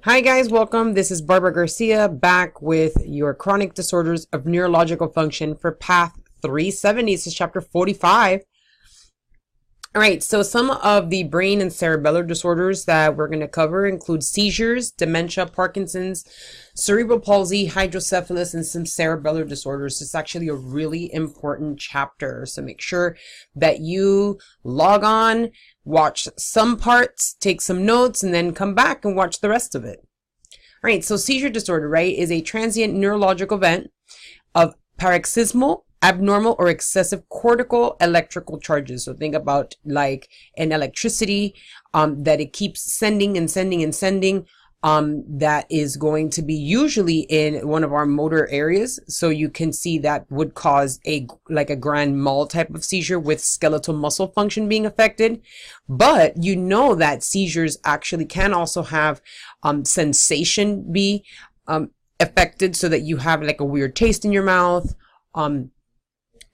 Hi guys, welcome. This is Barbara Garcia back with your chronic disorders of neurological function for Path 370. This is chapter 45. All right, so some of the brain and cerebellar disorders that we're going to cover include seizures, dementia, Parkinson's, cerebral palsy, hydrocephalus, and some cerebellar disorders. It's actually a really important chapter, so make sure that you log on, watch some parts, take some notes, and then come back and watch the rest of it. All right, so seizure disorder, right, is a transient neurological event of paroxysmal, abnormal, or excessive cortical electrical charges. So think about like an electricity that it keeps sending and sending and sending. That is going to be usually in one of our motor areas. So you can see that would cause a grand mal type of seizure with skeletal muscle function being affected. But you know that seizures actually can also have sensation be affected, so that you have like a weird taste in your mouth,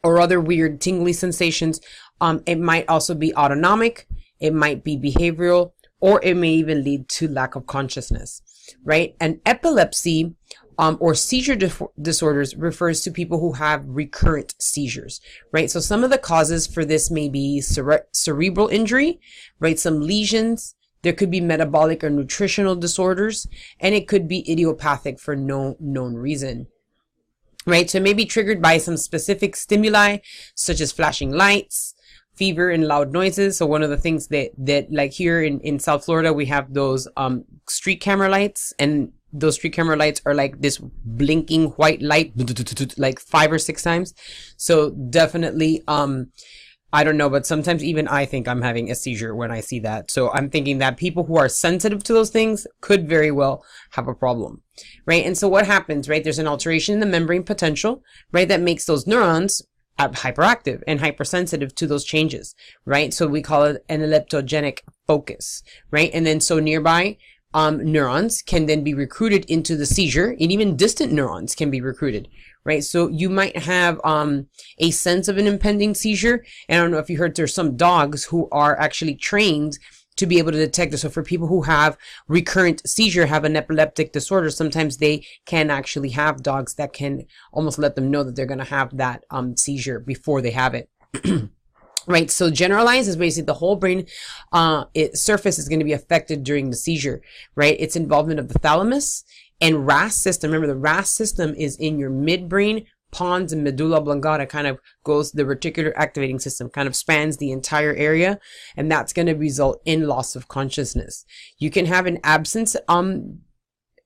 or other weird tingly sensations. It might also be autonomic, it might be behavioral, or it may even lead to lack of consciousness, right? And epilepsy or seizure disorders refers to people who have recurrent seizures, right? So some of the causes for this may be cerebral injury, right? Some lesions. There could be metabolic or nutritional disorders, and it could be idiopathic for no known reason. Right, so it may be triggered by some specific stimuli, such as flashing lights, fever, and loud noises. So one of the things that like here in South Florida, we have those street camera lights, and those street camera lights are like this blinking white light, like 5 or 6 times. So definitely, I don't know, but sometimes even I think I'm having a seizure when I see that. So I'm thinking that people who are sensitive to those things could very well have a problem, right? And so what happens, right? There's an alteration in the membrane potential, right? That makes those neurons hyperactive and hypersensitive to those changes, right? So we call it an epileptogenic focus, right? And then so nearby neurons can then be recruited into the seizure, and even distant neurons can be recruited, right? So you might have a sense of an impending seizure. And I don't know if you heard, there's some dogs who are actually trained to be able to detect this. So for people who have recurrent seizure, have an epileptic disorder, sometimes they can actually have dogs that can almost let them know that they're going to have that seizure before they have it. Right, so generalized is basically the whole brain surface is going to be affected during the seizure, right? It's involvement of the thalamus and RAS system. Remember, the RAS system is in your midbrain, pons, and medulla oblongata. Kind of goes, the reticular activating system kind of spans the entire area, and that's going to result in loss of consciousness. You can have an absence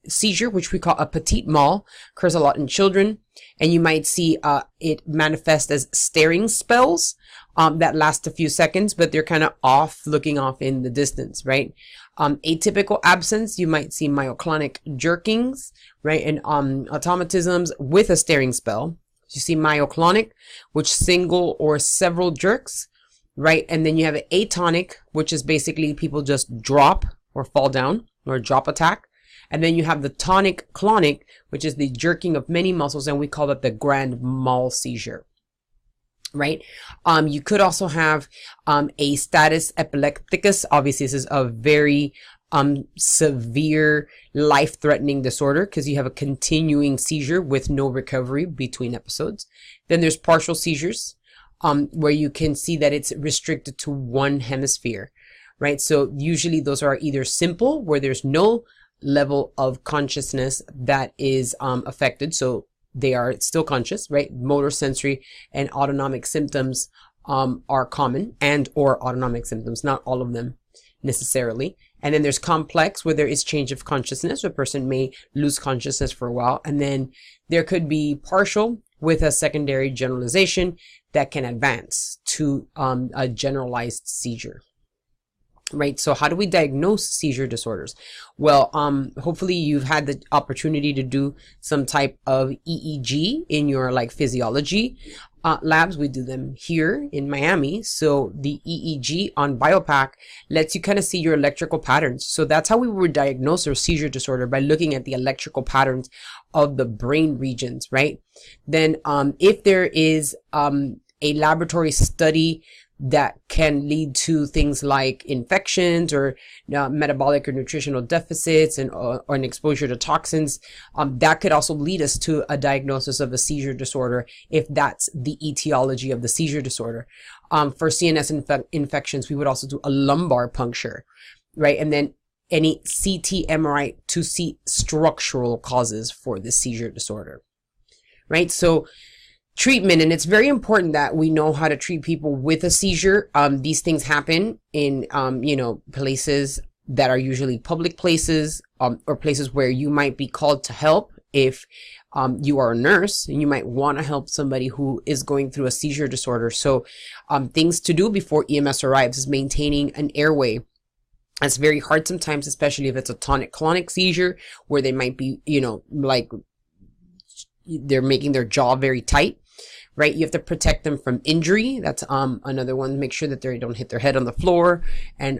seizure, which we call a petit mal, occurs a lot in children, and you might see it manifest as staring spells that last a few seconds, but they're kind of off, looking off in the distance, right? Atypical absence, you might see myoclonic jerkings, right? And automatisms with a staring spell. You see myoclonic, which single or several jerks, right? And then you have an atonic, which is basically people just drop or fall down, or drop attack. And then you have the tonic-clonic, which is the jerking of many muscles, and we call it the grand mal seizure, right? You could also have a status epilepticus. Obviously, this is a very severe, life-threatening disorder because you have a continuing seizure with no recovery between episodes. Then there's partial seizures, where you can see that it's restricted to one hemisphere, right? So usually those are either simple, where there's no level of consciousness that is affected, so they are still conscious, right? Motor, sensory, and autonomic symptoms are common, and or autonomic symptoms, not all of them necessarily. And then there's complex, where there is change of consciousness. A person may lose consciousness for a while. And then there could be partial with a secondary generalization that can advance to a generalized seizure. Right. So how do we diagnose seizure disorders? Well, hopefully you've had the opportunity to do some type of EEG in your like physiology labs. We do them here in Miami. So the EEG on BioPack lets you kind of see your electrical patterns. So that's how we would diagnose a seizure disorder, by looking at the electrical patterns of the brain regions, right? Then if there is a laboratory study that can lead to things like infections or metabolic or nutritional deficits and or an exposure to toxins. That could also lead us to a diagnosis of a seizure disorder if that's the etiology of the seizure disorder. For CNS infections, we would also do a lumbar puncture, right? And then any CT, MRI to see structural causes for the seizure disorder, right? So treatment, and it's very important that we know how to treat people with a seizure. These things happen in, places that are usually public places, or places where you might be called to help. If you are a nurse and you might want to help somebody who is going through a seizure disorder. So things to do before EMS arrives is maintaining an airway. It's very hard sometimes, especially if it's a tonic-clonic seizure, where they might be, like they're making their jaw very tight, right? You have to protect them from injury. That's another one. Make sure that they don't hit their head on the floor and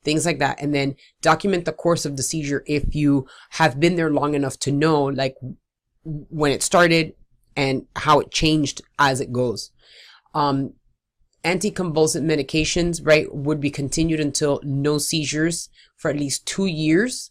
things like that. And then document the course of the seizure if you have been there long enough to know, like, when it started and how it changed as it goes. Anticonvulsant medications, right, would be continued until no seizures for at least 2 years.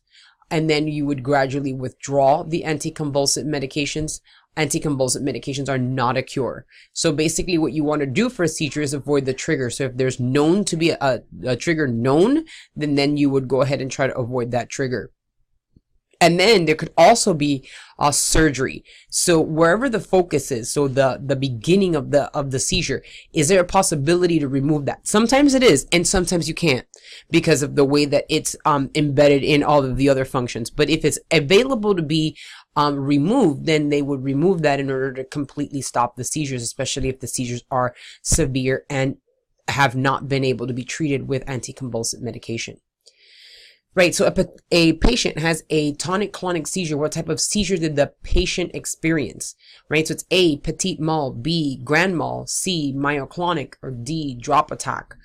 And then you would gradually withdraw the anticonvulsant medications. Anticonvulsant medications are not a cure. So basically what you want to do for a seizure is avoid the trigger. So if there's known to be a trigger known, then you would go ahead and try to avoid that trigger. And then there could also be surgery. So wherever the focus is, so the beginning of the seizure, is there a possibility to remove that? Sometimes it is, and sometimes you can't because of the way that it's embedded in all of the other functions. But if it's available to be removed, then they would remove that in order to completely stop the seizures, especially if the seizures are severe and have not been able to be treated with anticonvulsant medication. Right, so a patient has a tonic-clonic seizure. What type of seizure did the patient experience? Right, so it's A, petit mal, B, grand mal, C, myoclonic, or D, drop attack.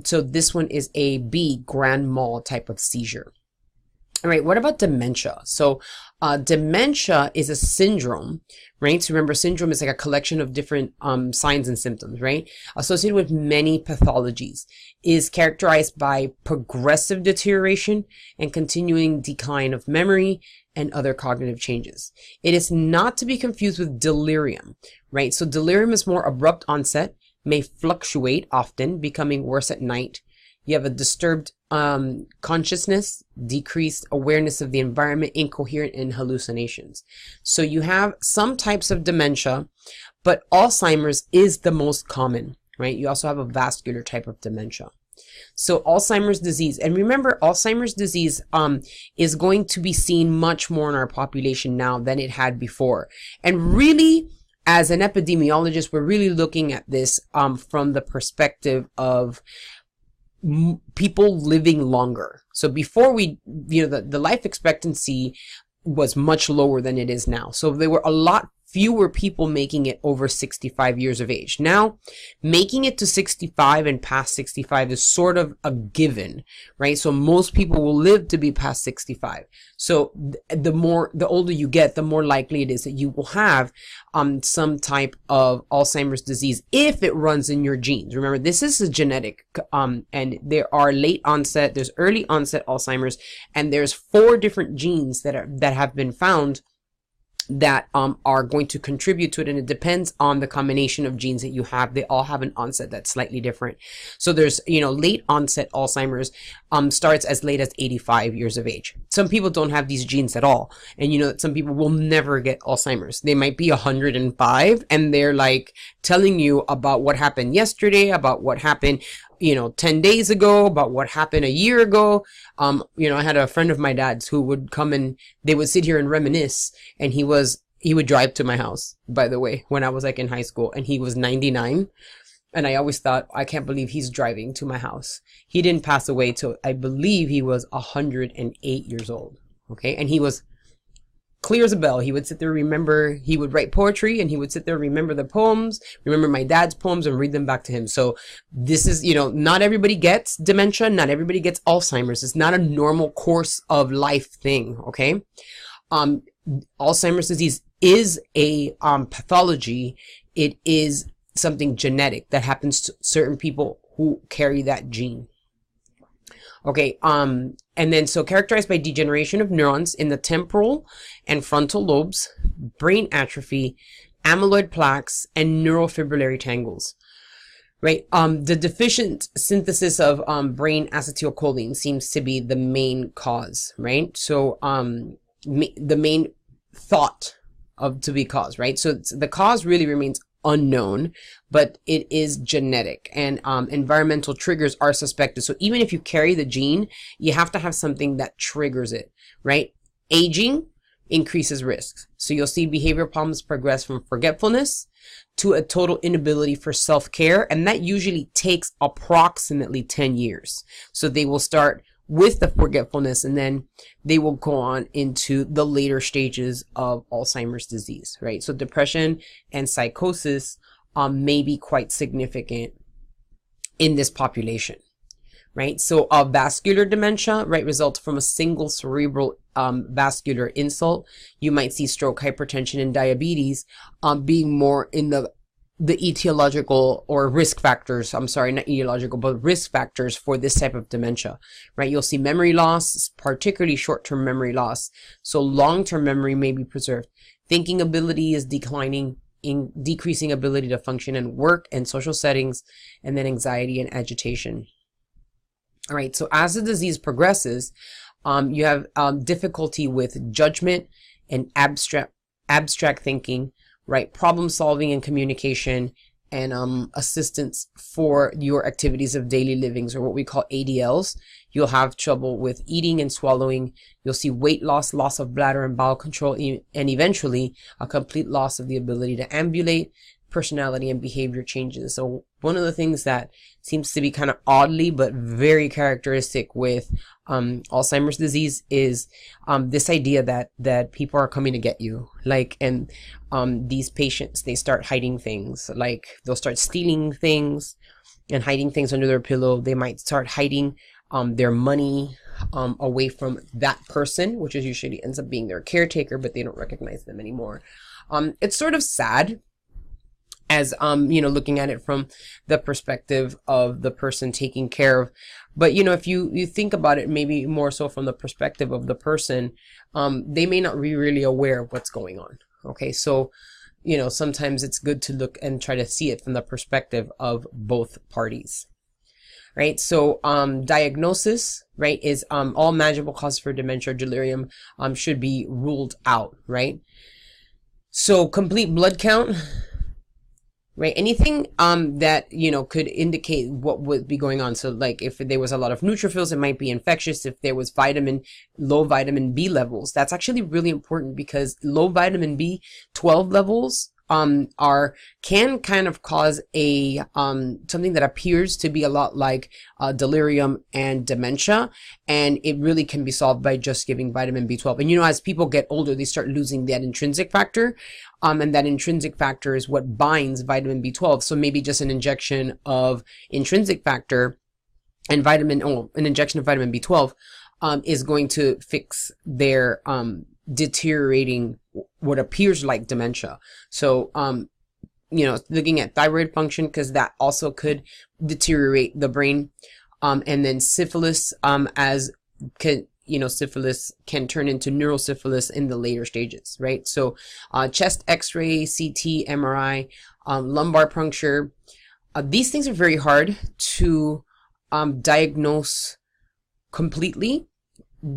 So this one is a B, grand mal type of seizure. All right, what about dementia? So dementia is a syndrome, right? So remember, syndrome is like a collection of different signs and symptoms, right? Associated with many pathologies, is characterized by progressive deterioration and continuing decline of memory and other cognitive changes. It is not to be confused with delirium, right? So delirium is more abrupt onset, may fluctuate often, becoming worse at night. You have a disturbed consciousness, decreased awareness of the environment, incoherent, and hallucinations. So you have some types of dementia, but Alzheimer's is the most common, right? You also have a vascular type of dementia. So Alzheimer's disease, and remember, Alzheimer's disease is going to be seen much more in our population now than it had before. And really, as an epidemiologist, we're really looking at this from the perspective of people living longer. So before the life expectancy was much lower than it is now. So there were a lot fewer people making it over 65 years of age. Now, making it to 65 and past 65 is sort of a given, right? So most people will live to be past 65. So the older you get, the more likely it is that you will have some type of Alzheimer's disease if it runs in your genes. Remember, this is a genetic, and there are late onset, there's early onset Alzheimer's, and there's 4 different genes that have been found that are going to contribute to it, and it depends on the combination of genes that you have. They all have an onset that's slightly different. So there's, late onset Alzheimer's starts as late as 85 years of age. Some people don't have these genes at all, and some people will never get Alzheimer's. They might be 105 and they're like telling you about what happened yesterday, about what happened 10 days ago, about what happened a year ago. I had a friend of my dad's who would come and they would sit here and reminisce, and he would drive to my house, by the way, when I was like in high school, and he was 99. And I always thought, I can't believe he's driving to my house. He didn't pass away till I believe he was 108 years old. Okay. And he was clear as a bell. He would sit there, he would write poetry, and he would sit there, remember the poems, remember my dad's poems, and read them back to him. So this is, not everybody gets dementia. Not everybody gets Alzheimer's. It's not a normal course of life thing. Okay. Alzheimer's disease is a pathology. It is something genetic that happens to certain people who carry that gene. Okay, and then so characterized by degeneration of neurons in the temporal and frontal lobes, brain atrophy, amyloid plaques, and neurofibrillary tangles. Right, the deficient synthesis of brain acetylcholine seems to be the main cause, right? So the main thought of to be cause, right? So the cause really remains unknown, but it is genetic, and environmental triggers are suspected. So even if you carry the gene, you have to have something that triggers it, right? Aging increases risks. So you'll see behavioral problems progress from forgetfulness to a total inability for self-care, and that usually takes approximately 10 years. So they will start with the forgetfulness, and then they will go on into the later stages of Alzheimer's disease, right? So depression and psychosis may be quite significant in this population, right? So vascular dementia, right, results from a single cerebral vascular insult. You might see stroke, hypertension, and diabetes being more in the etiological or risk factors. I'm sorry, not etiological, but risk factors for this type of dementia, right? You'll see memory loss, particularly short-term memory loss. So long-term memory may be preserved. Thinking ability is declining, in decreasing ability to function in work and social settings, and then anxiety and agitation. All right, so as the disease progresses, you have difficulty with judgment and abstract thinking, right? Problem solving and communication, and assistance for your activities of daily livings, or what we call ADLs. You'll have trouble with eating and swallowing. You'll see weight loss, loss of bladder and bowel control, and eventually a complete loss of the ability to ambulate, personality and behavior changes. So one of the things that seems to be kind of oddly but very characteristic with Alzheimer's disease is this idea that people are coming to get you, like, and these patients, they start hiding things, like they'll start stealing things and hiding things under their pillow. They might start hiding their money away from that person, which is usually ends up being their caretaker, but they don't recognize them anymore. It's sort of sad, as you know, looking at it from the perspective of the person taking care of. But you know, if you think about it, maybe more so from the perspective of the person, they may not be really aware of what's going on. Okay, so you know, sometimes it's good to look and try to see it from the perspective of both parties. Right, so diagnosis, right, is all manageable causes for dementia or delirium should be ruled out, right? So complete blood count, right? Anything that, you know, could indicate what would be going on. So like if there was a lot of neutrophils, it might be infectious. If there was low vitamin B levels, that's actually really important, because low vitamin B12 levels can kind of cause a something that appears to be a lot like delirium and dementia, and it really can be solved by just giving vitamin B12. And you know, as people get older, they start losing that intrinsic factor, and that intrinsic factor is what binds vitamin B12. So maybe just an injection of intrinsic factor and an injection of vitamin B12 is going to fix their deteriorating what appears like dementia. So you know, looking at thyroid function, because that also could deteriorate the brain, and then syphilis, syphilis can turn into neurosyphilis in the later stages, right? So chest x-ray, CT, MRI, lumbar puncture, these things are very hard to diagnose completely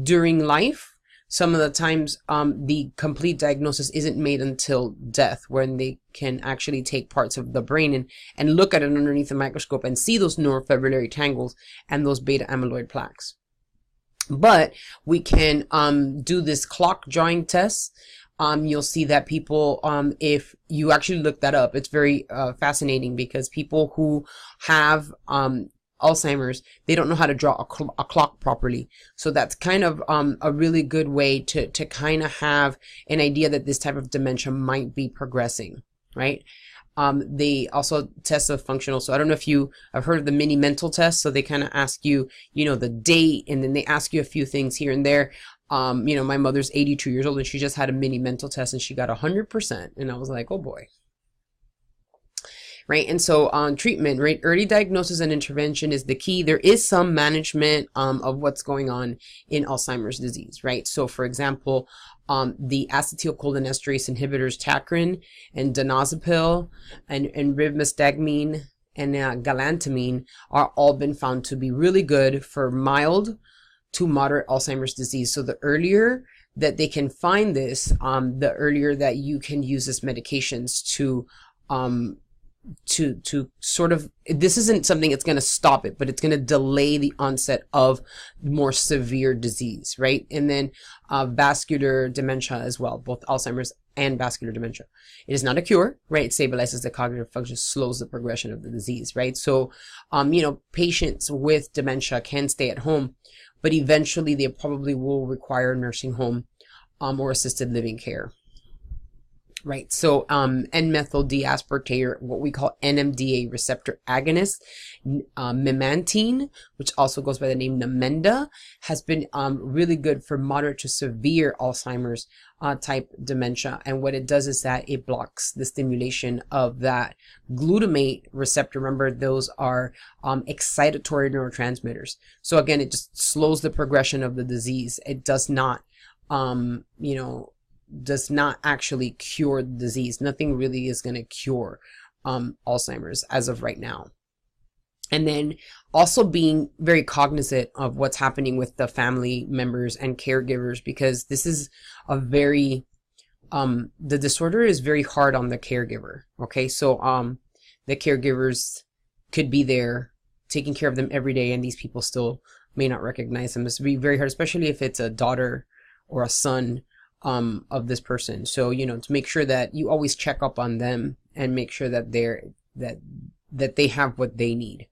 during life. Some of the times the complete diagnosis isn't made until death, when they can actually take parts of the brain and look at it underneath the microscope and see those neurofibrillary tangles and those beta amyloid plaques. But we can do this clock drawing test. You'll see that people, if you actually look that up, it's very fascinating, because people who have Alzheimer's, they don't know how to draw a clock properly. So that's kind of a really good way to kind of have an idea that this type of dementia might be progressing, right? They also test the functional. So I don't know if you have heard of the mini mental test. So they kind of ask you, you know, the date, and then they ask you a few things here and there. You know, my mother's 82 years old, and she just had a mini mental test and she got 100%. And I was like, oh boy. right? And so on treatment, right, early diagnosis and intervention is the key. There is some management of what's going on in Alzheimer's disease, right? So for example, the acetylcholinesterase inhibitors Tacrin and donazepam and rivastigmine and galantamine are all been found to be really good for mild to moderate Alzheimer's disease. So the earlier that they can find this, the earlier that you can use this medications to sort of, this isn't something that's going to stop it, but it's going to delay the onset of more severe disease, right? And then vascular dementia as well, both Alzheimer's and vascular dementia. It is not a cure, right? It stabilizes the cognitive function, slows the progression of the disease, right? So, you know, patients with dementia can stay at home, but eventually they probably will require nursing home or assisted living care. Right, so N-methyl D-aspartate, what we call NMDA receptor agonist, memantine, which also goes by the name Namenda, has been really good for moderate to severe Alzheimer's type dementia. And what it does is that it blocks the stimulation of that glutamate receptor. Remember, those are excitatory neurotransmitters. So again, it just slows the progression of the disease. It does not, you know, does not actually cure the disease. Nothing really is going to cure Alzheimer's as of right now. And then also being very cognizant of what's happening with the family members and caregivers, because this is a very, the disorder is very hard on the caregiver. Okay, so the caregivers could be there taking care of them every day, and these people still may not recognize them. This would be very hard, especially if it's a daughter or a son of this person. So, you know, to make sure that you always check up on them and make sure that that they have what they need.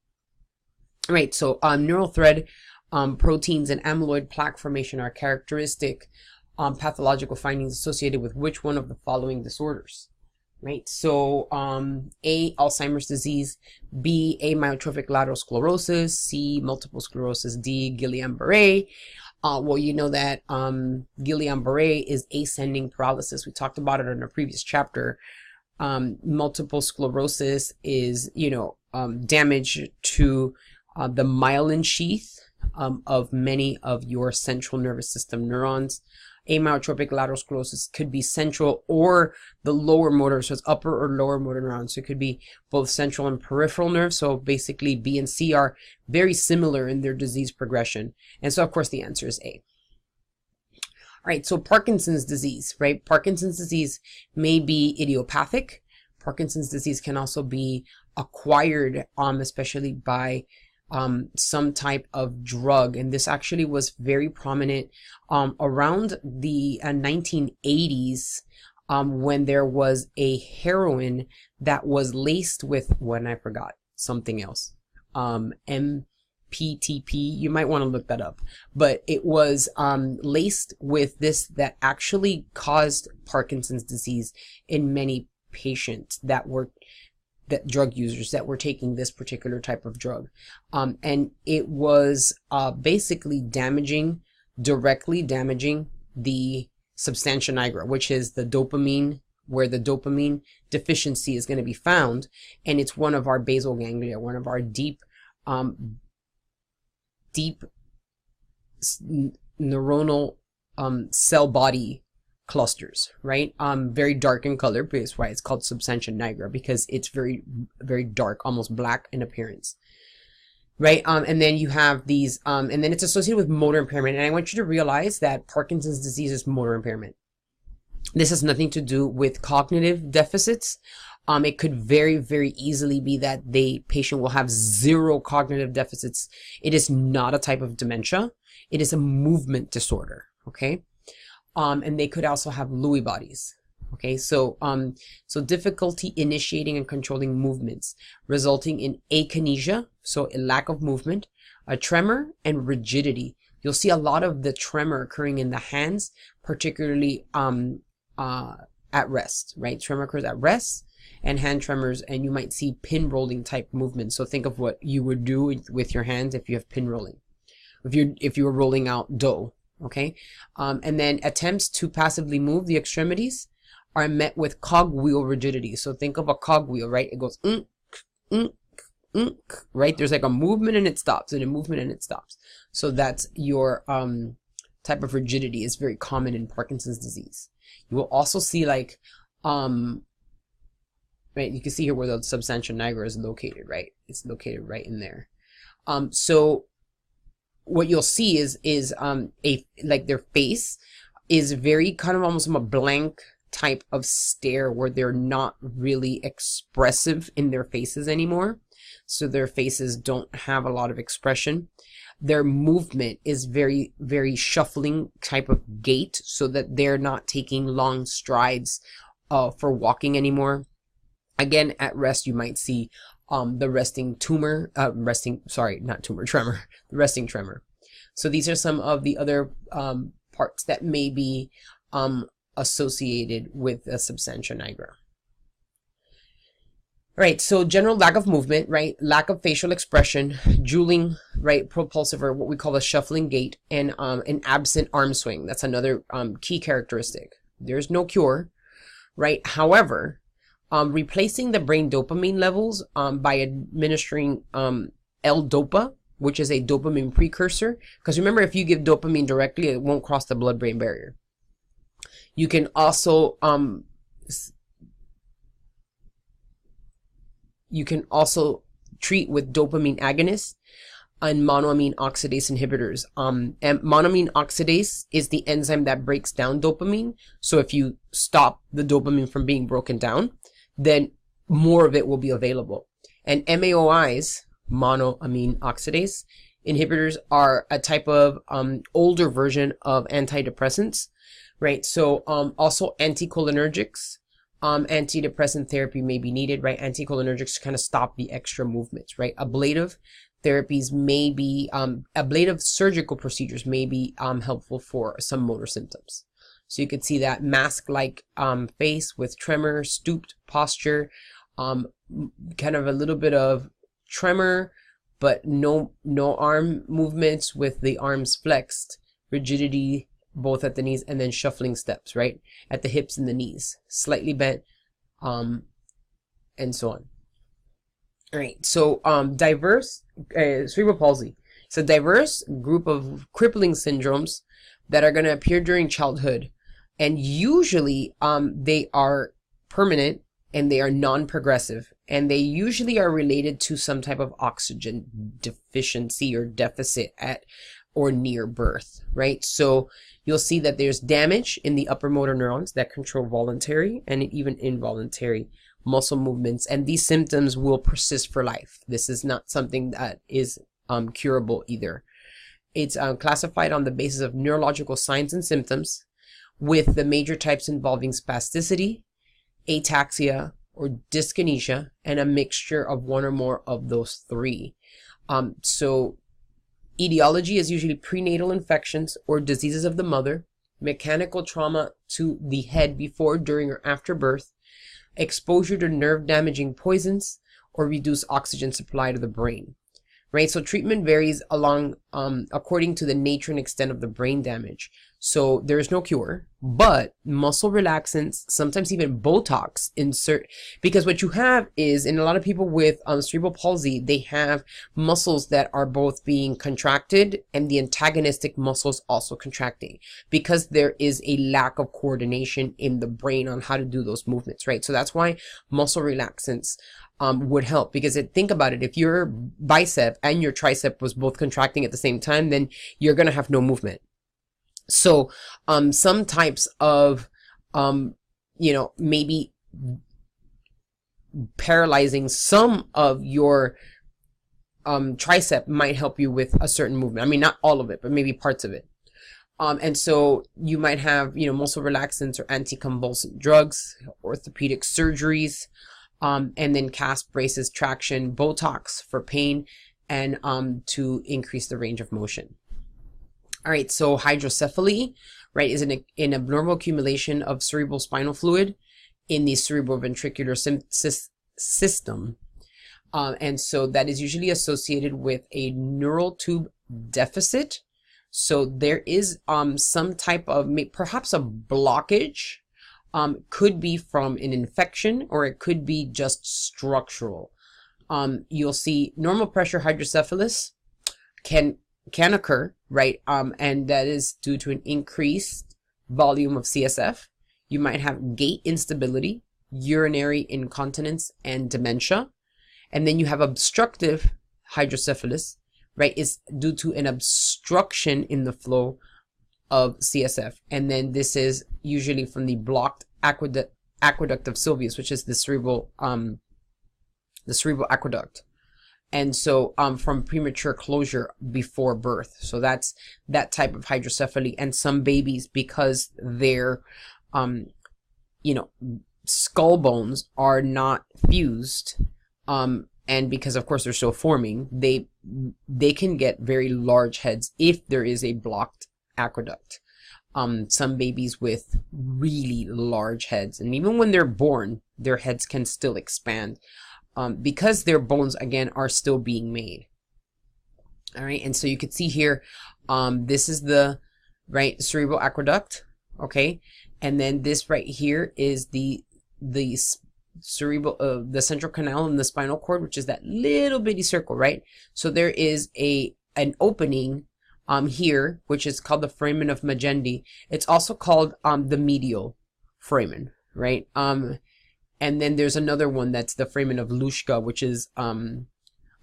All right, so neural thread proteins and amyloid plaque formation are characteristic pathological findings associated with which one of the following disorders? Right, so A, Alzheimer's disease, B, amyotrophic lateral sclerosis, C, multiple sclerosis, D, Guillain-Barré. Well, you know that Guillain-Barré is ascending paralysis. We talked about it in a previous chapter. Multiple sclerosis is, you know, damage to the myelin sheath of many of your central nervous system neurons. Amyotrophic lateral sclerosis could be central or the lower motor, so it's upper or lower motor neurons. So it could be both central and peripheral nerves. So basically B and C are very similar in their disease progression. And so of course the answer is A. All right, so Parkinson's disease, right? Parkinson's disease may be idiopathic. Parkinson's disease can also be acquired, especially by some type of drug, and this actually was very prominent around the 1980s when there was a heroin that was laced with, when I forgot something else, MPTP. You might want to look that up, but it was laced with this that actually caused Parkinson's disease in many patients that drug users that were taking this particular type of drug. And it was basically directly damaging the substantia nigra, which is the dopamine, where the dopamine deficiency is going to be found. And it's one of our basal ganglia, one of our deep neuronal cell body clusters, right? Very dark in color, but that's why it's called substantia nigra, because it's very, very dark, almost black in appearance, right? And then you have these, and then it's associated with motor impairment. And I want you to realize that Parkinson's disease is motor impairment. This has nothing to do with cognitive deficits. It could very, very easily be that the patient will have zero cognitive deficits. It is not a type of dementia. It is a movement disorder, okay? And they could also have Lewy bodies. Okay, so so difficulty initiating and controlling movements, resulting in akinesia, so a lack of movement, a tremor, and rigidity. You'll see a lot of the tremor occurring in the hands, particularly at rest, right? Tremor occurs at rest, and hand tremors, and you might see pin rolling type movements. So think of what you would do with your hands if you have pin rolling, if you were rolling out dough. Okay, and then attempts to passively move the extremities are met with cogwheel rigidity. So think of a cogwheel, right? It goes right? There's like a movement and it stops, and a movement and it stops. So that's your type of rigidity. Is very common in Parkinson's disease. You will also see like right, you can see here where the substantia nigra is located, right? It's located right in there. So what you'll see is like their face is very kind of almost a blank type of stare, where they're not really expressive in their faces anymore. So their faces don't have a lot of expression. Their movement is very, very shuffling type of gait, so that they're not taking long strides for walking anymore. Again, at rest, you might see the resting tremor, the resting tremor. So these are some of the other parts that may be associated with a substantia nigra. Right, so general lack of movement, right? Lack of facial expression, drooling, right? Propulsive, or what we call a shuffling gait, and an absent arm swing. That's another key characteristic. There's no cure, right? However, replacing the brain dopamine levels by administering L-Dopa, which is a dopamine precursor. Because remember, if you give dopamine directly, it won't cross the blood-brain barrier. You can also treat with dopamine agonists and monoamine oxidase inhibitors. And monoamine oxidase is the enzyme that breaks down dopamine. So if you stop the dopamine from being broken down, then more of it will be available. And MAOIs, monoamine oxidase inhibitors, are a type of older version of antidepressants, right? So also anticholinergics. Antidepressant therapy may be needed, right? Anticholinergics to kind of stop the extra movements, right? Ablative therapies may be, ablative surgical procedures may be helpful for some motor symptoms. So you could see that mask-like face with tremor, stooped posture, kind of a little bit of tremor, but no arm movements with the arms flexed, rigidity both at the knees, and then shuffling steps, right? At the hips and the knees, slightly bent, and so on. All right, so diverse cerebral palsy. It's a diverse group of crippling syndromes that are going to appear during childhood, and usually they are permanent and they are non-progressive, and they usually are related to some type of oxygen deficiency or deficit at or near birth, right? So you'll see that there's damage in the upper motor neurons that control voluntary and even involuntary muscle movements, and these symptoms will persist for life. This is not something that is curable either. It's classified on the basis of neurological signs and symptoms, with the major types involving spasticity, ataxia, or dyskinesia, and a mixture of one or more of those three. So etiology is usually prenatal infections or diseases of the mother, mechanical trauma to the head before, during, or after birth, exposure to nerve-damaging poisons, or reduced oxygen supply to the brain. Right, so treatment varies according to the nature and extent of the brain damage. So there is no cure, but muscle relaxants, sometimes even Botox insert, because what you have is, in a lot of people with cerebral palsy, they have muscles that are both being contracted and the antagonistic muscles also contracting, because there is a lack of coordination in the brain on how to do those movements, right? So that's why muscle relaxants would help, because think about it, if your bicep and your tricep was both contracting at the same time, then you're going to have no movement. So some types of maybe paralyzing some of your tricep might help you with a certain movement. I mean, not all of it, but maybe parts of it. And so you might have muscle relaxants or anticonvulsant drugs, orthopedic surgeries, and then cast, braces, traction, Botox for pain, and to increase the range of motion. All right, so hydrocephaly, right, is an abnormal accumulation of cerebral spinal fluid in the cerebroventricular system. And so that is usually associated with a neural tube deficit. So there is some type of, perhaps a blockage. Could be from an infection, or it could be just structural. you'll see normal pressure hydrocephalus can occur, right? And that is due to an increased volume of CSF. You might have gait instability, urinary incontinence, and dementia. And then you have obstructive hydrocephalus, right? Is due to an obstruction in the flow of CSF. And then this is usually from the blocked aqueduct of Sylvius, which is the cerebral aqueduct. And so from premature closure before birth. So that's that type of hydrocephaly. And some babies, because their skull bones are not fused, and because of course they're still forming, they can get very large heads if there is a blocked aqueduct. Some babies with really large heads, and even when they're born, their heads can still expand, because their bones again are still being made. All right, and so you can see here, this is the cerebral aqueduct, okay, and then this right here is the cerebral, the central canal and the spinal cord, which is that little bitty circle, right? So there is an opening here, which is called the foramen of Magendie. It's also called the medial foramen, right? And then there's another one that's the foramen of Luschka, which is I'm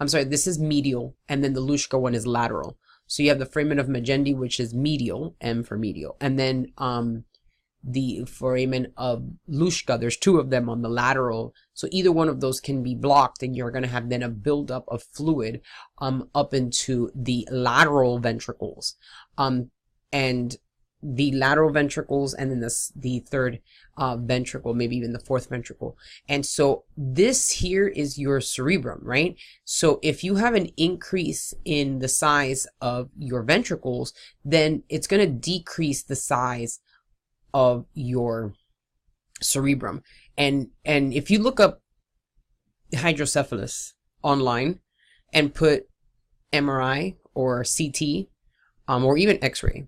sorry, this is medial, and then the Luschka one is lateral. So you have the foramen of Magendie, which is medial, M for medial, and then the foramen of Luschka, there's two of them on the lateral. So either one of those can be blocked, and you're going to have then a buildup of fluid up into the lateral ventricles, and the lateral ventricles, and then the third ventricle, maybe even the fourth ventricle. And so this here is your cerebrum, right? So if you have an increase in the size of your ventricles, then it's going to decrease the size of your cerebrum. And if you look up hydrocephalus online and put MRI or CT, or even X-ray,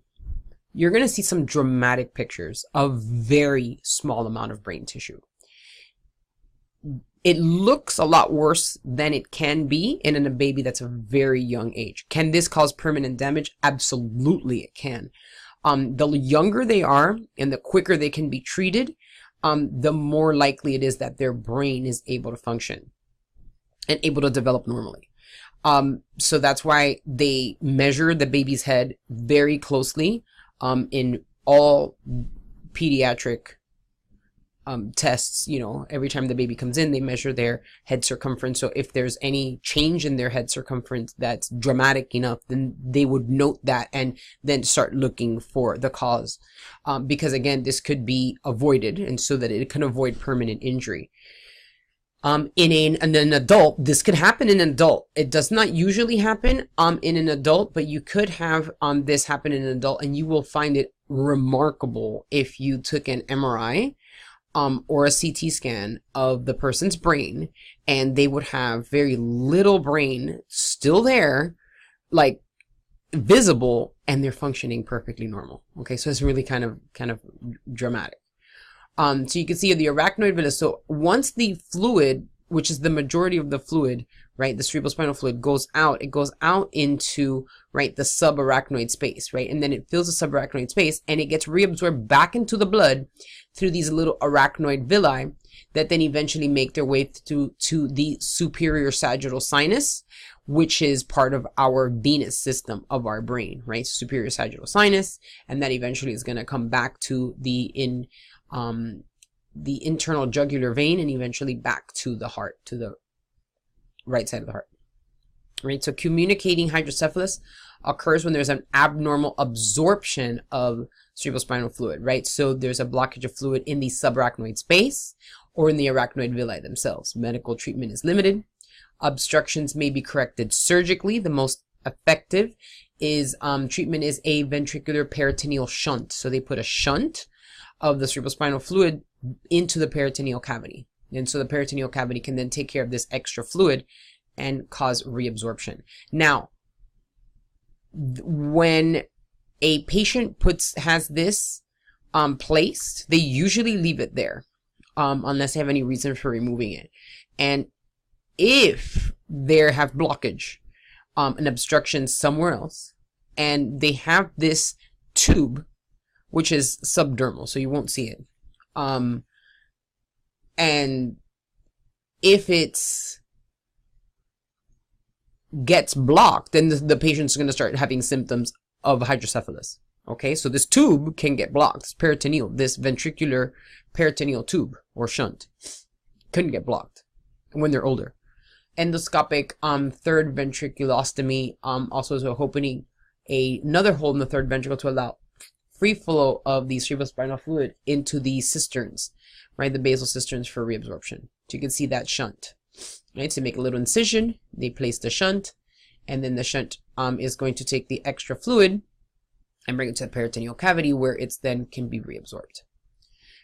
you're going to see some dramatic pictures of very small amount of brain tissue. It looks a lot worse than it can be in a baby that's a very young age. Can this cause permanent damage? Absolutely it can. The younger they are and the quicker they can be treated, the more likely it is that their brain is able to function and able to develop normally. So that's why they measure the baby's head very closely. In all pediatric tests, every time the baby comes in, they measure their head circumference. So if there's any change in their head circumference that's dramatic enough, then they would note that and then start looking for the cause. Because again, this could be avoided, and so that it can avoid permanent injury. In an adult, this could happen in an adult. It does not usually happen in an adult, but you could have this happen in an adult, and you will find it remarkable if you took an MRI or a CT scan of the person's brain, and they would have very little brain still there, like visible, and they're functioning perfectly normal. Okay, so it's really kind of dramatic. So you can see the arachnoid villus. So once the fluid, which is the majority of the fluid, right, the cerebrospinal fluid goes out, it goes out into, right, the subarachnoid space, right, and then it fills the subarachnoid space, and it gets reabsorbed back into the blood through these little arachnoid villi that then eventually make their way to the superior sagittal sinus, which is part of our venous system of our brain, right, superior sagittal sinus, and that eventually is going to come back to the internal jugular vein, and eventually back to the heart, to the right side of the heart. Right, so communicating hydrocephalus occurs when there's an abnormal absorption of cerebrospinal fluid, right? So there's a blockage of fluid in the subarachnoid space or in the arachnoid villi themselves. Medical treatment is limited. Obstructions may be corrected surgically. The most effective is treatment is a ventricular peritoneal shunt. So they put a shunt of the cerebrospinal fluid into the peritoneal cavity. And so the peritoneal cavity can then take care of this extra fluid and cause reabsorption. Now, when a patient has this placed, they usually leave it there unless they have any reason for removing it. And if they have blockage, an obstruction somewhere else, and they have this tube, which is subdermal, so you won't see it. And if it's gets blocked, then the patient's going to start having symptoms of hydrocephalus. Okay, so this tube can get blocked. This peritoneal, this ventricular peritoneal tube or shunt couldn't get blocked when they're older. Endoscopic third ventriculostomy also is opening another hole in the third ventricle to allow free flow of the cerebrospinal fluid into the cisterns, right? The basal cisterns for reabsorption. So you can see that shunt, right? So make a little incision, they place the shunt, and then the shunt is going to take the extra fluid and bring it to the peritoneal cavity where it's then can be reabsorbed.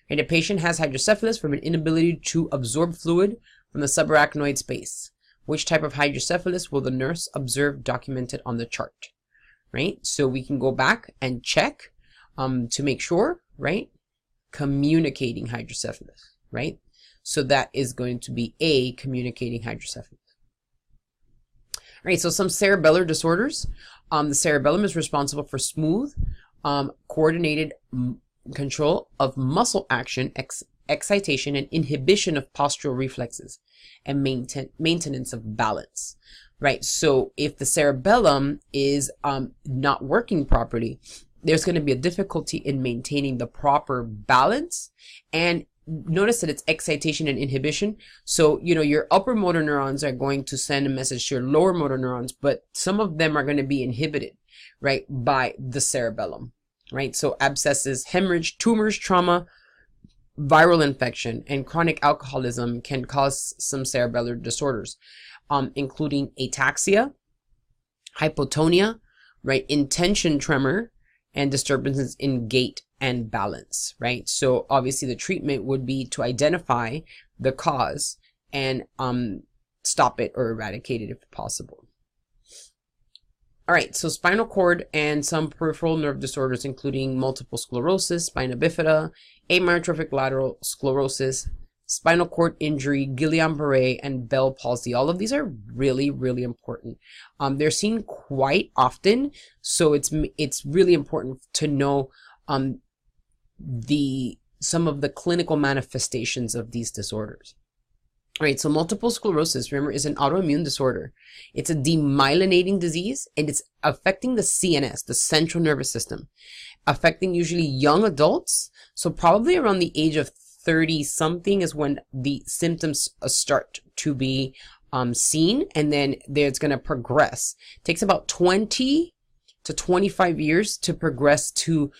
And a patient has hydrocephalus from an inability to absorb fluid from the subarachnoid space. Which type of hydrocephalus will the nurse observe documented on the chart, right? So we can go back and check to make sure, right? Communicating hydrocephalus, right? So that is going to be a communicating hydrocephalus. All right, so some cerebellar disorders. The cerebellum is responsible for smooth, coordinated control of muscle action, excitation, and inhibition of postural reflexes, and maintenance of balance, right? So if the cerebellum is not working properly, there's going to be a difficulty in maintaining the proper balance. And notice that it's excitation and inhibition. So, you know, your upper motor neurons are going to send a message to your lower motor neurons, but some of them are going to be inhibited, right, by the cerebellum, right? So abscesses, hemorrhage, tumors, trauma, viral infection, and chronic alcoholism can cause some cerebellar disorders, including ataxia, hypotonia, right, intention tremor, and disturbances in gait and balance, right? So obviously the treatment would be to identify the cause and stop it or eradicate it if possible. All right, so spinal cord and some peripheral nerve disorders, including multiple sclerosis, spina bifida, amyotrophic lateral sclerosis, spinal cord injury, Guillain-Barré, and Bell palsy. All of these are really, really important. They're seen quite often, so it's really important to know some of the clinical manifestations of these disorders. All right, so multiple sclerosis, remember, is an autoimmune disorder. It's a demyelinating disease, and it's affecting the CNS, the central nervous system, affecting usually young adults. So probably around the age of 30 something is when the symptoms start to be seen, and then it's going to progress. It takes about 20 to 25 years to progress to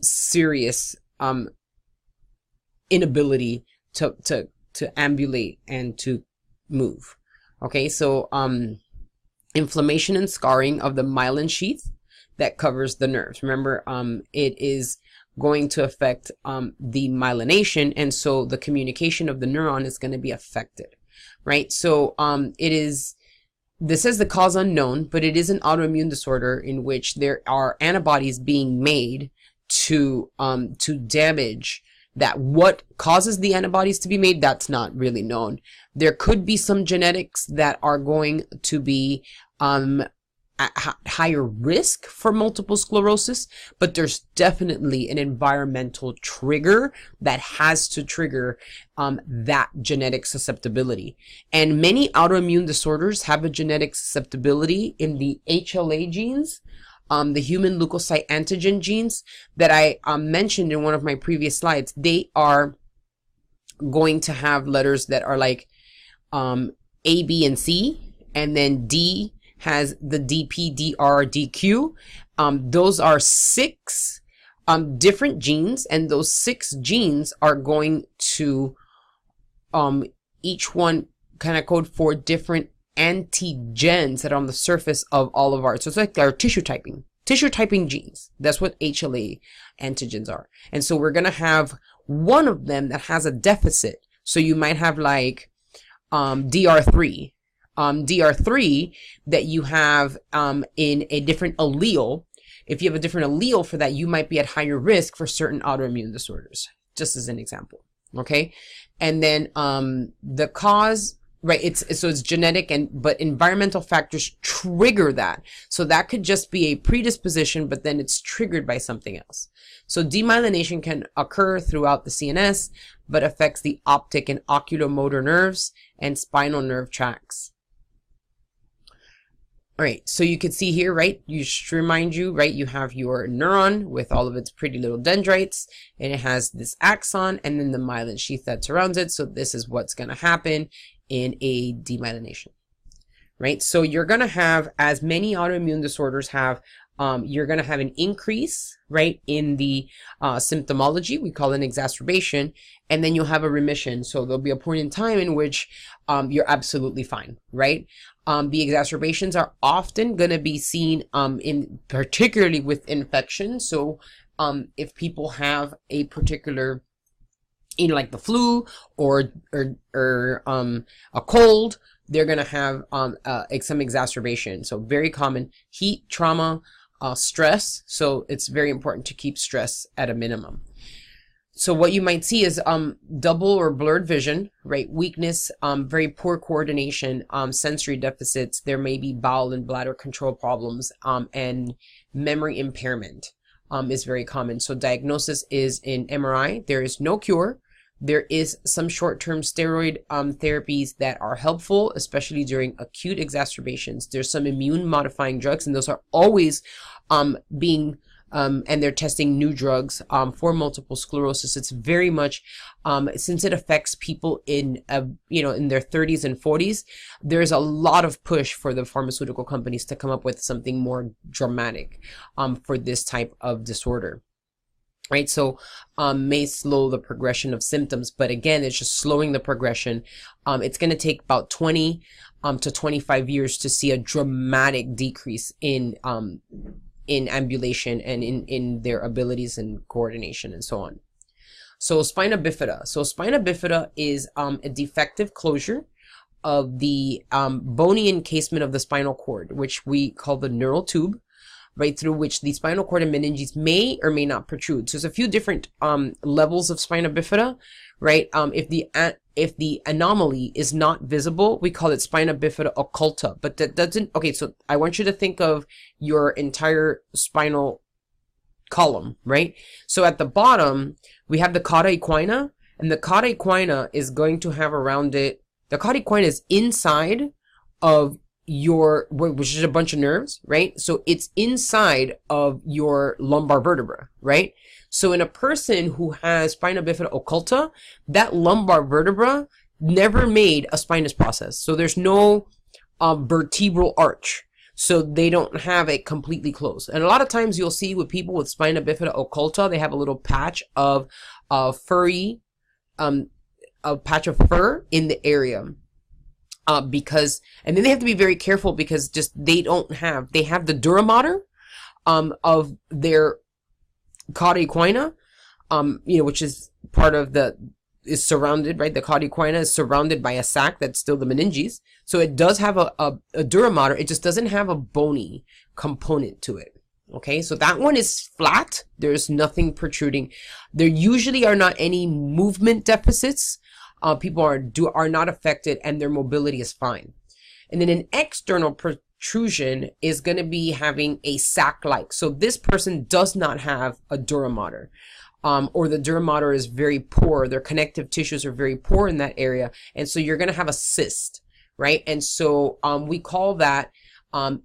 serious inability to ambulate and to move. Okay, so inflammation and scarring of the myelin sheath that covers the nerves. Remember, it is going to affect the myelination, and so the communication of the neuron is going to be affected, right? So this is the cause unknown, but it is an autoimmune disorder in which there are antibodies being made to damage that. What causes the antibodies to be made, that's not really known. There could be some genetics that are going to be at higher risk for multiple sclerosis, but there's definitely an environmental trigger that has to trigger that genetic susceptibility. And many autoimmune disorders have a genetic susceptibility in the HLA genes, the human leukocyte antigen genes that I mentioned in one of my previous slides. They are going to have letters that are like A, B, and C, and then D has the DP, DR, DQ. Those are 6 different genes, and those 6 genes are going to each one kind of code for different antigens that are on the surface of all of so it's like our tissue typing genes. That's what HLA antigens are. And so we're going to have one of them that has a deficit. So you might have like DR3. DR3 that you have in a different allele. If you have a different allele for that, you might be at higher risk for certain autoimmune disorders, just as an example. Okay. And then the cause right? So it's genetic, but environmental factors trigger that. So that could just be a predisposition, but then it's triggered by something else. So demyelination can occur throughout the CNS, but affects the optic and oculomotor nerves and spinal nerve tracts. All right, so you can see here, right? You should remind you, right? You have your neuron with all of its pretty little dendrites, and it has this axon and then the myelin sheath that surrounds it. So this is what's going to happen in a demyelination, right? So you're going to have, as many autoimmune disorders have, you're going to have an increase, right, in the symptomology. We call it an exacerbation, and then you'll have a remission. So there'll be a point in time in which you're absolutely fine, right? The exacerbations are often going to be seen particularly with infection. So if people have a particular, like the flu or a cold, they're going to have some exacerbation. So very common: heat, trauma, stress. So it's very important to keep stress at a minimum. So what you might see is double or blurred vision, right? Weakness, very poor coordination, sensory deficits. There may be bowel and bladder control problems, and memory impairment is very common. So diagnosis is in MRI. There is no cure. There is some short-term steroid therapies that are helpful, especially during acute exacerbations. There's some immune-modifying drugs, and those are always being and they're testing new drugs for multiple sclerosis. It's very much, since it affects people in in their 30s and 40s, there's a lot of push for the pharmaceutical companies to come up with something more dramatic for this type of disorder. Right, so may slow the progression of symptoms, but again, it's just slowing the progression. It's going to take about 20 to 25 years to see a dramatic decrease in ambulation and in their abilities and coordination and so on. So spina bifida. So spina bifida is a defective closure of the bony encasement of the spinal cord, which we call the neural tube, right, through which the spinal cord and meninges may or may not protrude. So there's a few different levels of spina bifida, right? If the anomaly is not visible, we call it spina bifida occulta. But that doesn't. Okay, so I want you to think of your entire spinal column, right? So at the bottom we have the cauda equina, and the cauda equina is going to have around it. The cauda equina is inside of which is a bunch of nerves, right? So it's inside of your lumbar vertebra, right? So in a person who has spina bifida occulta, that lumbar vertebra never made a spinous process. So there's no vertebral arch. So they don't have it completely closed. And a lot of times you'll see with people with spina bifida occulta, they have a little patch of a patch of fur in the area. And then they have to be very careful because they have the dura mater of their cauda equina, which is part of is surrounded, right? The cauda equina is surrounded by a sac that's still the meninges. So it does have a dura mater. It just doesn't have a bony component to it. Okay, so that one is flat. There's nothing protruding. There usually are not any movement deficits. People are not affected and their mobility is fine. And then an external protrusion is going to be having a sac-like. So this person does not have a dura mater, or the dura mater is very poor. Their connective tissues are very poor in that area. And so you're going to have a cyst, right? And so we call that,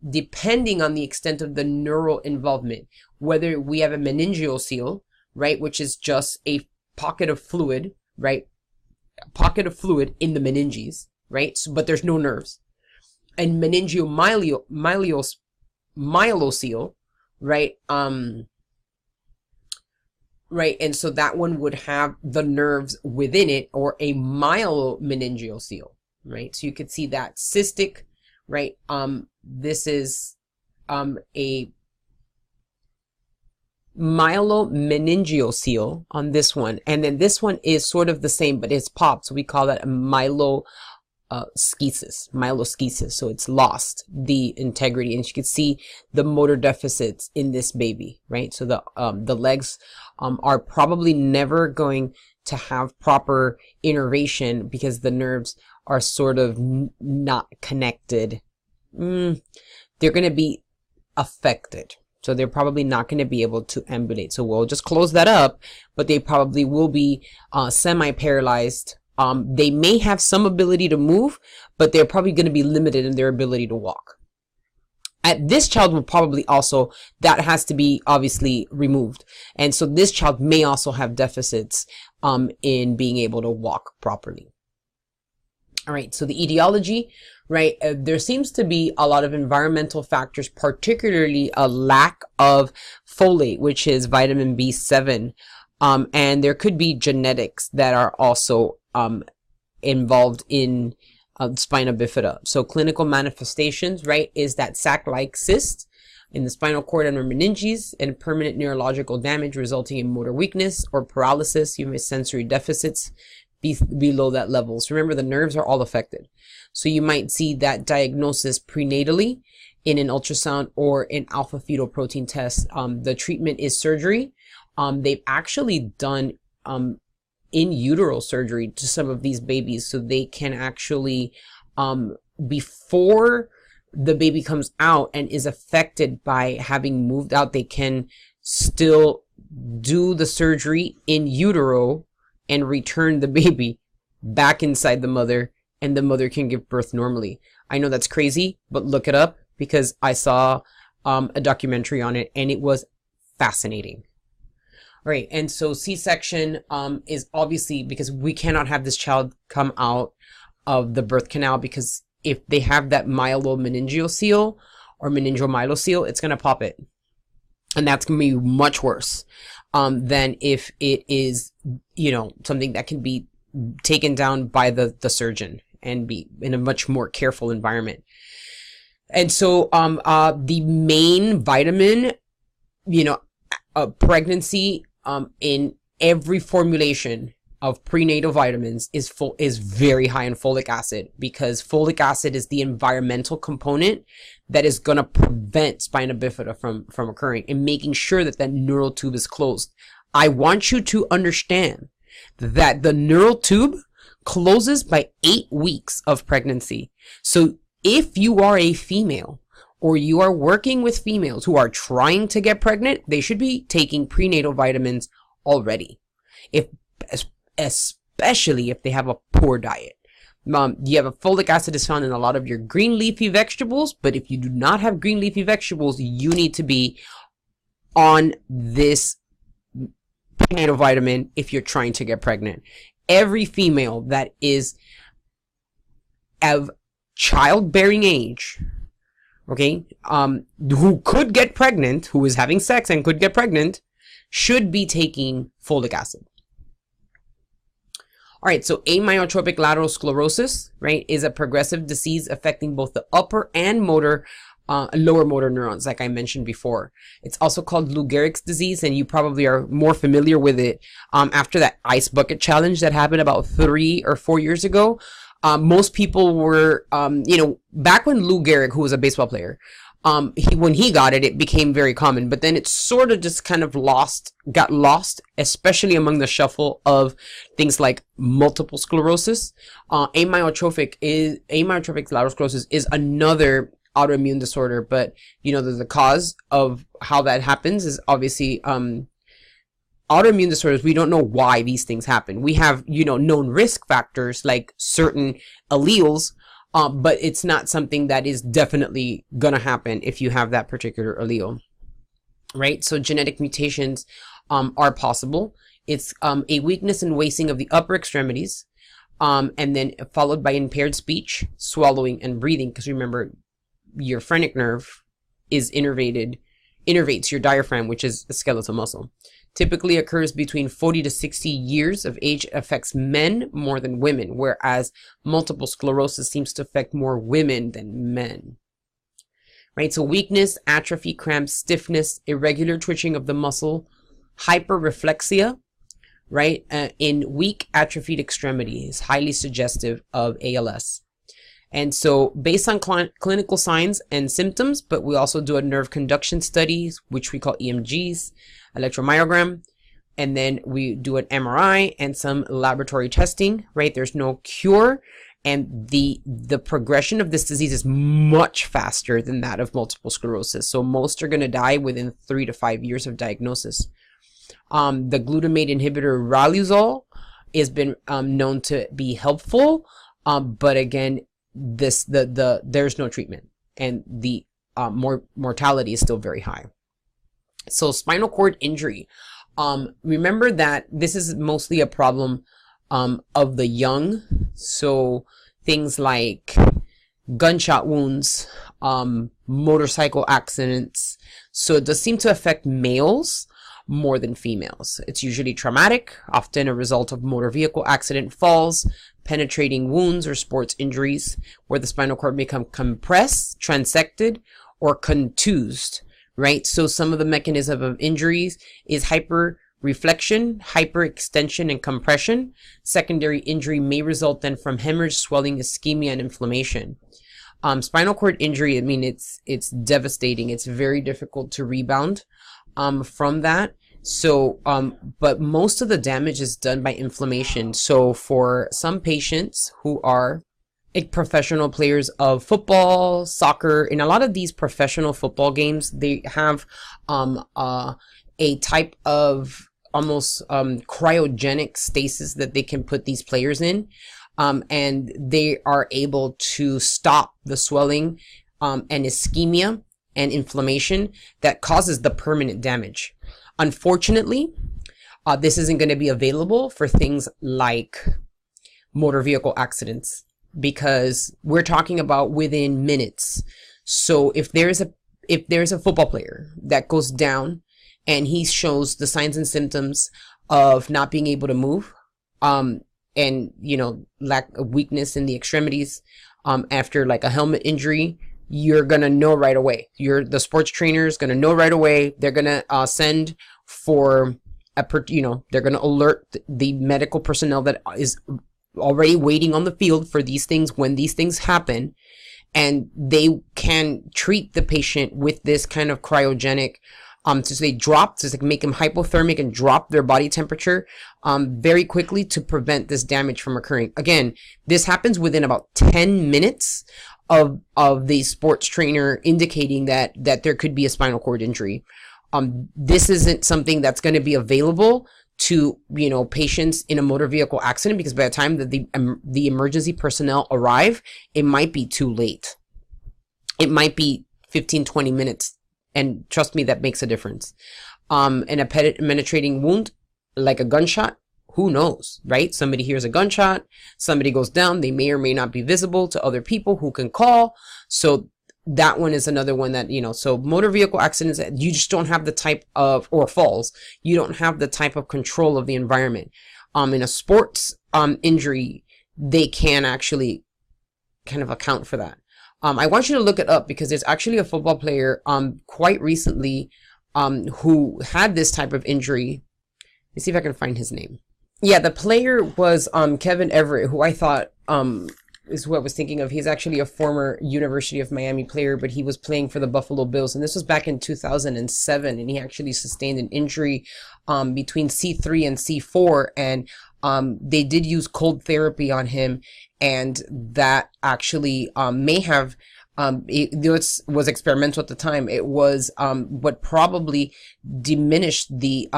depending on the extent of the neural involvement, whether we have a meningeal right, which is just a pocket of fluid, right? A pocket of fluid in the meninges, right? So, but there's no nerves. And myelocele, right? Right, and so that one would have the nerves within it, or a myelomeningeal seal, right? So you could see that cystic, right? This is a myelomeningeal seal on this one, and then this one is sort of the same, but it's popped, so we call that a myeloschisis. So it's lost the integrity, and you can see the motor deficits in this baby, right? So the legs are probably never going to have proper innervation because the nerves are sort of not connected. They're going to be affected. So they're probably not going to be able to ambulate. So we'll just close that up, but they probably will be semi-paralyzed. They may have some ability to move, but they're probably going to be limited in their ability to walk. This child will probably also, that has to be obviously removed. And so this child may also have deficits in being able to walk properly. All right, so the etiology, right? There seems to be a lot of environmental factors, particularly a lack of folate, which is vitamin B7. And there could be genetics that are also involved in spina bifida. So clinical manifestations, right, is that sac-like cyst in the spinal cord and or meninges, and permanent neurological damage resulting in motor weakness or paralysis. You may sensory deficits below that level. So remember, the nerves are all affected. So you might see that diagnosis prenatally in an ultrasound or an alpha fetoprotein test. The treatment is surgery. They've actually done in utero surgery to some of these babies, so they can actually before the baby comes out and is affected by having moved out, they can still do the surgery in utero and return the baby back inside the mother, and the mother can give birth normally. I know that's crazy, but look it up, because I saw a documentary on it and it was fascinating. All right, and so C-section is obviously because we cannot have this child come out of the birth canal, because if they have that myelomeningeal or meningomyelocele, it's going to pop it. And that's going to be much worse than if it is, you know, something that can be taken down by the surgeon and be in a much more careful environment. And so the main vitamin, you know, pregnancy in every formulation of prenatal vitamins is very high in folic acid, because folic acid is the environmental component that is going to prevent spina bifida from occurring and making sure that that neural tube is closed. I want you to understand that the neural tube closes by 8 weeks of pregnancy. So if you are a female or you are working with females who are trying to get pregnant, they should be taking prenatal vitamins already, especially if they have a poor diet. You have a folic acid is found in a lot of your green leafy vegetables, but if you do not have green leafy vegetables, you need to be on this prenatal vitamin if you're trying to get pregnant. Every female that is of childbearing age, okay, who could get pregnant, who is having sex and could get pregnant, should be taking folic acid. All right, so amyotrophic lateral sclerosis, right, is a progressive disease affecting both the upper and lower motor neurons, like I mentioned before. It's also called Lou Gehrig's disease, and you probably are more familiar with it after that ice bucket challenge that happened about 3 or 4 years ago. Most people were, you know, back when Lou Gehrig, who was a baseball player, when he got it, it became very common, but then it sort of just kind of got lost, especially among the shuffle of things like multiple sclerosis. Amyotrophic lateral sclerosis is another autoimmune disorder, but you know, the cause of how that happens is obviously, autoimmune disorders, we don't know why these things happen. We have, you know, known risk factors like certain alleles, but it's not something that is definitely gonna happen if you have that particular allele, right? So genetic mutations are possible. It's a weakness and wasting of the upper extremities, and then followed by impaired speech, swallowing, and breathing. Because remember, your phrenic nerve is innervates your diaphragm, which is a skeletal muscle. Typically occurs between 40 to 60 years of age, affects men more than women, whereas multiple sclerosis seems to affect more women than men. Right? So weakness, atrophy, cramps, stiffness, irregular twitching of the muscle, hyperreflexia, right? In weak atrophied extremities, highly suggestive of ALS. And so based on clinical signs and symptoms, but we also do a nerve conduction studies, which we call EMGs, electromyogram, and then we do an MRI and some laboratory testing, right? There's no cure, and the progression of this disease is much faster than that of multiple sclerosis. So most are going to die within 3 to 5 years of diagnosis. The glutamate inhibitor Riluzole has been known to be helpful, but again, there's no treatment, and the mortality is still very high. So spinal cord injury. Remember that this is mostly a problem of the young. So things like gunshot wounds, motorcycle accidents. So it does seem to affect males more than females. It's usually traumatic, often a result of motor vehicle accident, falls, penetrating wounds, or sports injuries, where the spinal cord may become compressed, transected, or contused. Right? So some of the mechanism of injuries is hyperreflection, hyperextension, and compression. Secondary injury may result then from hemorrhage, swelling, ischemia, and inflammation. Spinal cord injury, I mean, it's devastating. It's very difficult to rebound from that. So, but most of the damage is done by inflammation. So for some patients who are professional players of football, soccer, in a lot of these professional football games, they have a type of almost cryogenic stasis that they can put these players in, and they are able to stop the swelling and ischemia and inflammation that causes the permanent damage. Unfortunately, this isn't going to be available for things like motor vehicle accidents, because we're talking about within minutes. So if there's a football player that goes down and he shows the signs and symptoms of not being able to move, and lack of weakness in the extremities, after like a helmet injury, you're gonna know right away. The sports trainer is gonna know right away. They're gonna send for they're gonna alert the medical personnel that is already waiting on the field for these things when these things happen, and they can treat the patient with this kind of cryogenic, so they drop, just like make them hypothermic and drop their body temperature very quickly to prevent this damage from occurring. Again, this happens within about 10 minutes of the sports trainer indicating that there could be a spinal cord injury. This isn't something that's going to be available to patients in a motor vehicle accident, because by the time that the emergency personnel arrive, it might be too late. It might be 15-20 minutes, and trust me, that makes a difference. And a penetrating wound like a gunshot, who knows, right? Somebody hears a gunshot, somebody goes down, they may or may not be visible to other people who can call. So that one is another one that, so motor vehicle accidents, you just don't have the type of, or falls, you don't have the type of control of the environment. In a sports injury, they can actually kind of account for that. I want you to look it up, because there's actually a football player quite recently who had this type of injury. Let's see if I can find his name. Yeah, the player was Kevin Everett, who I thought is who I was thinking of. He's actually a former University of Miami player, but he was playing for the Buffalo Bills, and this was back in 2007, and he actually sustained an injury between C3 and C4, and they did use cold therapy on him, and that actually may have it was experimental at the time. It was what probably diminished the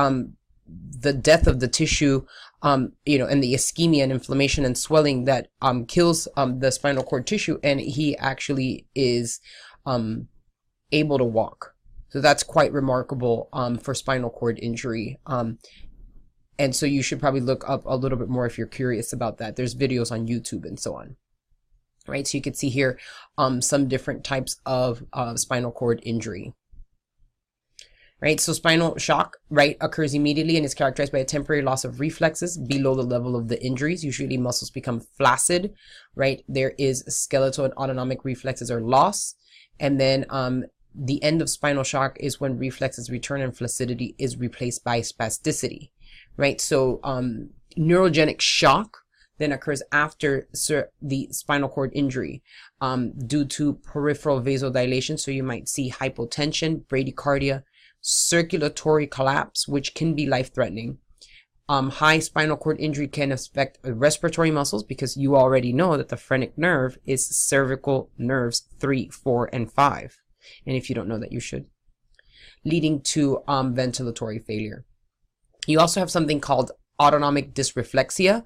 death of the tissue, and the ischemia and inflammation and swelling that kills the spinal cord tissue, and he actually is able to walk. So that's quite remarkable for spinal cord injury. And so you should probably look up a little bit more if you're curious about that. There's videos on YouTube and so on. Right, so you can see here some different types of spinal cord injury. Right, so spinal shock, right, occurs immediately and is characterized by a temporary loss of reflexes below the level of the injuries. Usually muscles become flaccid, right? There is skeletal and autonomic reflexes are lost. And then the end of spinal shock is when reflexes return and flaccidity is replaced by spasticity, right? So neurogenic shock then occurs after the spinal cord injury due to peripheral vasodilation. So you might see hypotension, bradycardia, circulatory collapse, which can be life-threatening. High spinal cord injury can affect respiratory muscles, because you already know that the phrenic nerve is cervical nerves 3, 4, and 5. And if you don't know that, you should. Leading to ventilatory failure. You also have something called autonomic dysreflexia,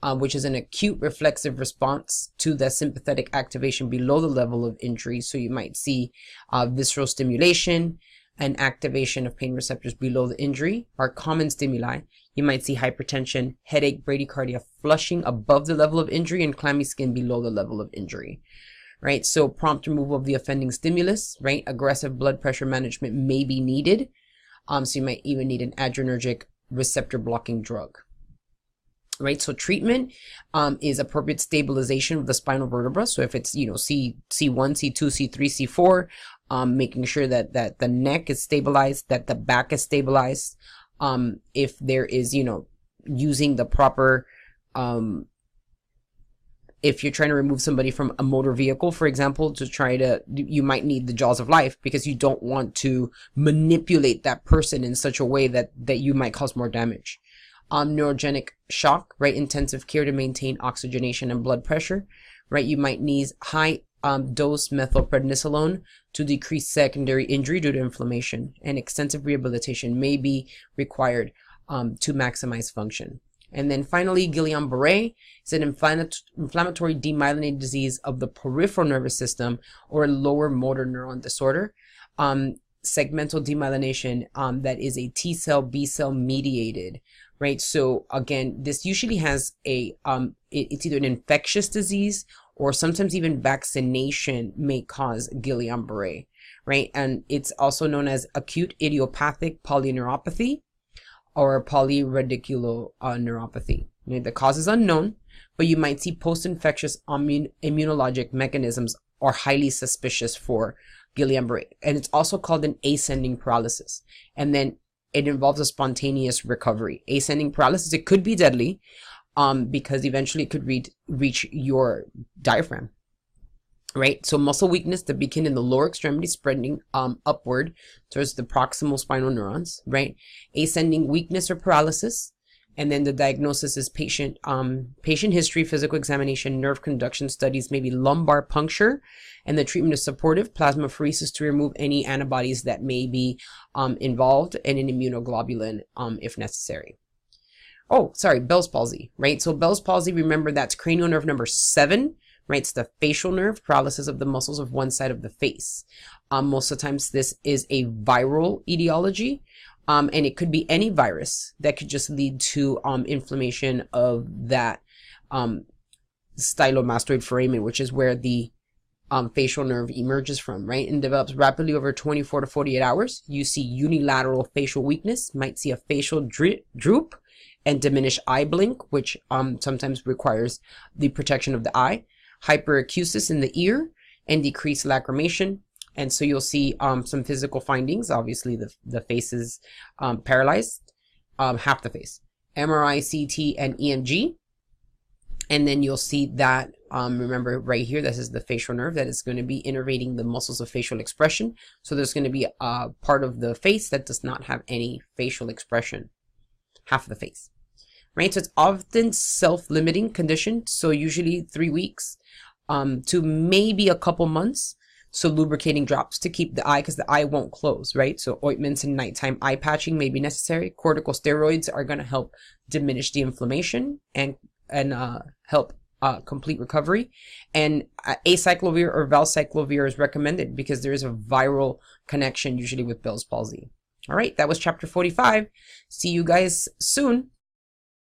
which is an acute reflexive response to the sympathetic activation below the level of injury. So you might see visceral stimulation and activation of pain receptors below the injury are common stimuli. You might see hypertension, headache, bradycardia, flushing above the level of injury, and clammy skin below the level of injury. Right? So prompt removal of the offending stimulus, right? Aggressive blood pressure management may be needed. So you might even need an adrenergic receptor blocking drug. Right? So treatment is appropriate stabilization of the spinal vertebra. So if it's, C1, C2, C3, C4, making sure that the neck is stabilized, that the back is stabilized. If there is, using the proper, if you're trying to remove somebody from a motor vehicle, for example, you might need the jaws of life, because you don't want to manipulate that person in such a way that you might cause more damage. Neurogenic shock, right? Intensive care to maintain oxygenation and blood pressure, right? You might need high dose methylprednisolone to decrease secondary injury due to inflammation, and extensive rehabilitation may be required to maximize function. And then finally, Guillain-Barré is an inflammatory demyelinated disease of the peripheral nervous system, or lower motor neuron disorder. Segmental demyelination that is a T cell, B cell mediated, right? So again, this usually has it's either an infectious disease, or sometimes even vaccination may cause Guillain-Barré, right? And it's also known as acute idiopathic polyneuropathy or polyradiculoneuropathy. The cause is unknown, but you might see post-infectious immunologic mechanisms are highly suspicious for Guillain-Barré. And it's also called an ascending paralysis. And then it involves a spontaneous recovery. Ascending paralysis, it could be deadly, because eventually it could reach your diaphragm, right? So muscle weakness that begin in the lower extremity, spreading upward towards the proximal spinal neurons, right? Ascending weakness or paralysis. And then the diagnosis is patient history, physical examination, nerve conduction studies, maybe lumbar puncture, and the treatment is supportive plasmapheresis to remove any antibodies that may be involved, and an immunoglobulin if necessary. Oh, sorry, Bell's palsy, right? So Bell's palsy, remember, that's cranial nerve number 7, right? It's the facial nerve, paralysis of the muscles of one side of the face. Most of the times this is a viral etiology. And it could be any virus that could just lead to inflammation of that stylomastoid foramen, which is where the facial nerve emerges from, right? And develops rapidly over 24 to 48 hours. You see unilateral facial weakness, might see a facial droop and diminished eye blink, which sometimes requires the protection of the eye, hyperacusis in the ear, and decreased lacrimation. And so you'll see some physical findings. Obviously, the face is paralyzed, half the face. MRI, CT, and EMG. And then you'll see that, remember right here, this is the facial nerve that is going to be innervating the muscles of facial expression. So there's going to be a part of the face that does not have any facial expression, half of the face. Right? So it's often self-limiting condition. So usually 3 weeks to maybe a couple months. So lubricating drops to keep the eye, because the eye won't close, right? So ointments and nighttime eye patching may be necessary. Corticosteroids are going to help diminish the inflammation and help complete recovery. And acyclovir or valcyclovir is recommended, because there is a viral connection usually with Bell's palsy. All right, that was chapter 45. See you guys soon.